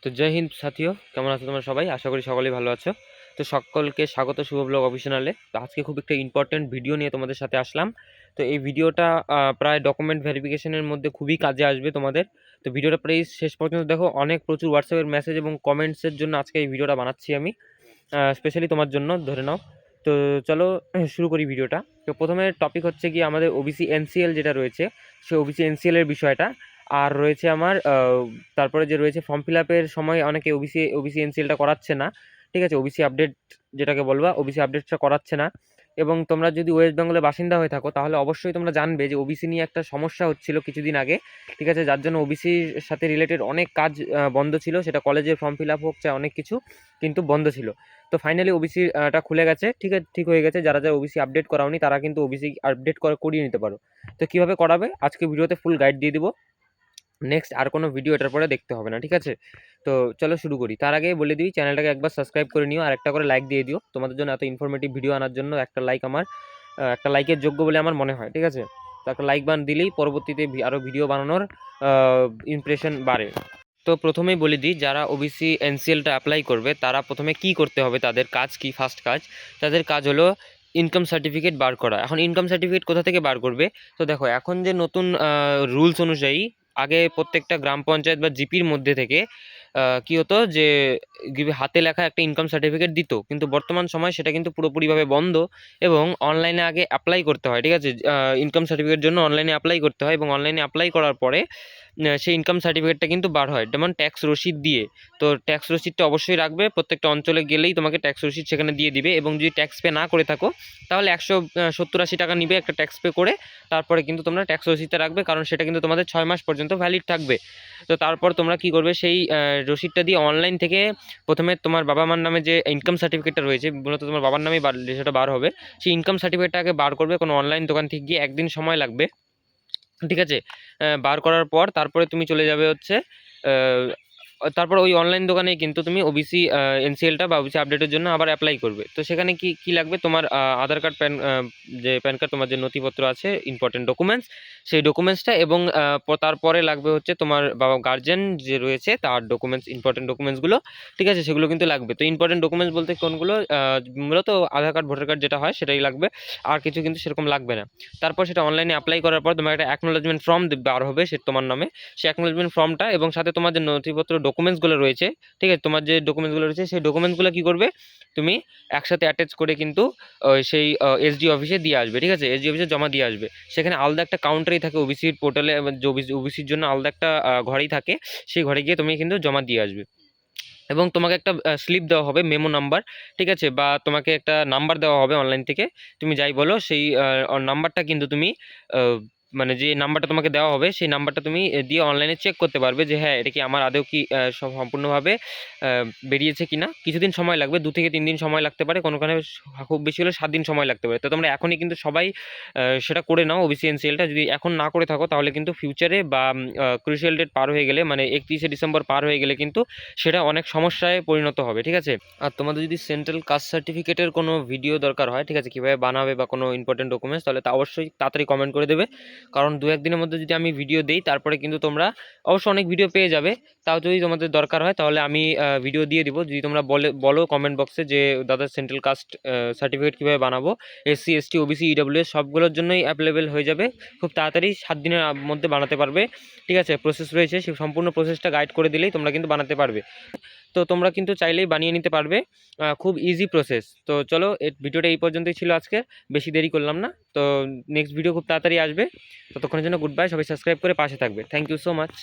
তো জয় হিন্দ সাথীও, কেমন আছো তোমরা সবাই? আশা করি সকলেই ভালো আছো। তো সকলকে স্বাগত শুভ ব্লগ অফিসিয়ালে। তো আজকে খুব একটা ইম্পর্টেন্ট ভিডিও নিয়ে তোমাদের সাথে আসলাম। তো এই ভিডিওটা প্রায় ডকুমেন্ট ভেরিফিকেশনের মধ্যে খুবই কাজে আসবে তোমাদের। তো ভিডিওটা প্রায় শেষ পর্যন্ত দেখো, প্রচুর হোয়াটসঅ্যাপের মেসেজ এবং কমেন্টসের জন্য আজকে এই ভিডিওটা বানাচ্ছি আমি, স্পেশালি তোমার জন্য, ধরে নাও। তো চলো শুরু করি ভিডিওটা। তো প্রথমে টপিক হচ্ছে কি, আমাদের ওবিসি এনসিএল যেটা রয়েছে, সেই ওবিসি এনসিএল এর বিষয়টা। আর রয়েছে আমার তারপরে যে রয়েছে ফর্ম ফিল আপের সময় অনেকে ওবিসি এনসিএলটা করাচ্ছে না। ঠিক আছে, ওবিসি আপডেট যেটাকে বলবা, ওবিসি আপডেটটা করাচ্ছে না। এবং তোমরা যদি ওয়েস্ট বেঙ্গলের বাসিন্দা হয়ে থাকো, তাহলে অবশ্যই তোমরা জানবে যে ওবিসি নিয়ে একটা সমস্যা হচ্ছিল কিছুদিন আগে। ঠিক আছে, যার জন্য ওবিসির সাথে রিলেটেড অনেক কাজ বন্ধ ছিল, সেটা কলেজের ফর্ম ফিল আপ হোক চাই অনেক কিছু, কিন্তু বন্ধ ছিল। তো ফাইনালি ওবিসিটা খুলে গেছে, ঠিক হয়ে গেছে। যারা যারা ওবিসি আপডেট করাওনি তারা কিন্তু ওবিসি আপডেট করিয়ে নিতে পারো। তো কীভাবে করাবে আজকে ভিডিওতে ফুল গাইড দিয়ে দিব। নেক্সট আর কোনো ভিডিও এটার পরে দেখতে হবে না, ঠিক আছে? তো চলো শুরু করি। তার আগে বলে দিই, চ্যানেলটাকে একবার সাবস্ক্রাইব করে নিও আর একটা করে লাইক দিয়ে দিও। তোমাদের জন্য এত ইনফরমেটিভ ভিডিও আনার জন্য একটা লাইক একটা লাইকের যোগ্য বলে আমার মনে হয়, ঠিক আছে? তো একটা লাইক দিলেই পরবর্তীতে আরও ভিডিও বানানোর ইমপ্রেশন বাড়ে। তো প্রথমেই বলে দিই, যারা ওবিসি এনসিএলটা অ্যাপ্লাই করবে তারা প্রথমে কি করতে হবে, তাদের কাজ কি? ফার্স্ট কাজ, তাদের কাজ হলো ইনকাম সার্টিফিকেট বার করা। এখন ইনকাম সার্টিফিকেট কোথা থেকে বার করবে? তো দেখো, এখন যে নতুন রুলস অনুযায়ী আগে প্রত্যেকটা গ্রাম পঞ্চায়েত বা জিপির মধ্যে থেকে কি হতো যে হাতে লেখা একটা ইনকাম সার্টিফিকেট দিত, কিন্তু বর্তমান সময় সেটা কিন্তু পুরোপুরিভাবে বন্ধ এবং অনলাইনে আগে অ্যাপ্লাই করতে হয়। ঠিক আছে, ইনকাম সার্টিফিকেটের জন্য অনলাইনে অ্যাপ্লাই করতে হয় এবং অনলাইনে অ্যাপ্লাই করার পরে সেই ইনকাম সার্টিফিকেটটা কিন্তু বার হয়, যেমন ট্যাক্স রসিদ দিয়ে। তো ট্যাক্স রসিদটা অবশ্যই রাখবে, প্রত্যেকটা অঞ্চলে গেলেই তোমাকে ট্যাক্স রসিদ সেখানে দিয়ে দিবে। এবং যদি ট্যাক্স পে না করে থাকো তাহলে 170-80 টাকা নিবে একটা ট্যাক্স পে করে। তারপরে কিন্তু তোমরা ট্যাক্স রসিদটা রাখবে, কারণ সেটা কিন্তু তোমাদের 6 মাস পর্যন্ত ভ্যালিড থাকবে। তো তারপর তোমরা কি করবে, সেই রসিদটা দিয়ে অনলাইন থেকে প্রথমে তোমার বাবা মার নামে যে ইনকাম সার্টিফিকেটটা রয়েছে, মূলত তোমার বাবার নামেই সেটা বার হবে। সেই ইনকাম সার্টিফিকেটটাকে বার করবে কোনো অনলাইন দোকান থেকে গিয়ে, একদিন সময় লাগবে। ঠিক আছে, বার করার পর তারপরে তুমি চলে যাবে হচ্ছে তারপর ওই অনলাইন দোকানে কিন্তু তুমি ওবিসি এনসিএলটা বা ওবিসি আপডেটের জন্য আবার অ্যাপ্লাই করবে। তো সেখানে কি কি লাগবে, তোমার আধার কার্ড, প্যান কার্ড, তোমার যে নথিপত্র আছে ইম্পর্টেন্ট ডকুমেন্টস, সেই ডকুমেন্টসটা। এবং তারপরে লাগবে হচ্ছে তোমার বাবা গার্জেন যে রয়েছে তার ডকুমেন্টস, ইম্পর্টেন্ট ডকুমেন্টসগুলো। ঠিক আছে, সেগুলো কিন্তু লাগবে। তো ইম্পর্টেন্ট ডকুমেন্টস বলতে কোনগুলো? মূলত আধার কার্ড, ভোটার কার্ড যেটা হয় সেটাই লাগবে, আর কিছু কিন্তু সেরকম লাগবে না। তারপর সেটা অনলাইনে অ্যাপ্লাই করার পর তোমার একটা অ্যাকনোলেজমেন্ট ফর্ম বার হবে সে তোমার নামে। সেই অ্যাকনোলেজমেন্ট ফর্মটা এবং সাথে তোমার যে নথিপত্র ডকুমেন্টসগুলো রয়েছে, ঠিক আছে, তোমার যে ডকুমেন্টসগুলো রয়েছে সেই ডকুমেন্টসগুলো কী করবে, তুমি একসাথে অ্যাটাচ করে কিন্তু সেই এসডি অফিসে দিয়ে আসবে। ঠিক আছে, এসডি অফিসে জমা দিয়ে আসবে। সেখানে আলাদা একটা কাউন্টারই থাকে ওবিসির পোর্টালে, যে ওবিসির জন্য আলাদা একটা ঘরেই থাকে, সেই ঘরে গিয়ে তুমি কিন্তু জমা দিয়ে আসবে। এবং তোমাকে একটা স্লিপ দেওয়া হবে, মেমো নাম্বার। ঠিক আছে, বা তোমাকে একটা নাম্বার দেওয়া হবে অনলাইন থেকে, তুমি যাই বলো সেই নাম্বারটা কিন্তু তুমি মানে যে নাম্বারটা তোমাকে দেওয়া হবে সেই নাম্বারটা তুমি দিয়ে অনলাইনে চেক করতে পারবে যে হ্যাঁ, এটা কি আমার আদৌ কি সব সম্পূর্ণভাবে বেরিয়েছে কিনা। কিছুদিন সময় লাগবে, 2 থেকে 3 দিন সময় লাগতে পারে, কোনোখানে খুব বেশি হলে 7 দিন সময় লাগতে পারে। তো তোমরা এখনই কিন্তু সবাই সেটা করে নাও, ওবিসি এনসিএলটা যদি এখন না করে থাকো তাহলে কিন্তু ফিউচারে বা ক্রুশিয়াল ডেট পার হয়ে গেলে, মানে 31শে ডিসেম্বর পার হয়ে গেলে কিন্তু সেটা অনেক সমস্যায় পরিণত হবে। ঠিক আছে, আর তোমাদের যদি সেন্ট্রাল কাস্ট সার্টিফিকেটের কোনো ভিডিও দরকার হয়, ঠিক আছে, কীভাবে বানাবে বা কোনো ইম্পর্টেন্ট ডকুমেন্টস, তাহলে তা অবশ্যই তাড়াতাড়ি কমেন্ট করে দেবে। কারণ 2-1 দিনের মধ্যে যদি আমি ভিডিও দিই তারপরে কিন্তু তোমরা অবশ্যই অনেক ভিডিও পেয়ে যাবে। তাও যদি তোমাদের দরকার হয় তাহলে আমি ভিডিও দিয়ে দিব। যদি তোমরা বলো কমেন্ট বক্সে যে দাদা সেন্ট্রাল কাস্ট সার্টিফিকেট কীভাবে বানাবো, এসসি, এসটি, ওবিসি, ইডব্লিউএস সবগুলোর জন্যই অ্যাভেলেবেল হয়ে যাবে, খুব তাড়াতাড়ি 7 দিনের মধ্যে বানাতে পারবে। ঠিক আছে, প্রসেস রয়েছে, সেই সম্পূর্ণ প্রসেসটা গাইড করে দিলেই তোমরা কিন্তু বানাতে পারবে। তো তোমরা কিন্তু চাইলেই বানিয়ে নিতে পারবে, খুব ইজি প্রসেস। তো চলো, ভিডিওটা এই পর্যন্তই ছিল আজকে, বেশি দেরি করলাম না। তো নেক্সট ভিডিও খুব তাড়াতাড়ি আসবে, ততক্ষণের জন্য গুড বাই। সবাই সাবস্ক্রাইব করে পাশে থাকবে। Thank you so much.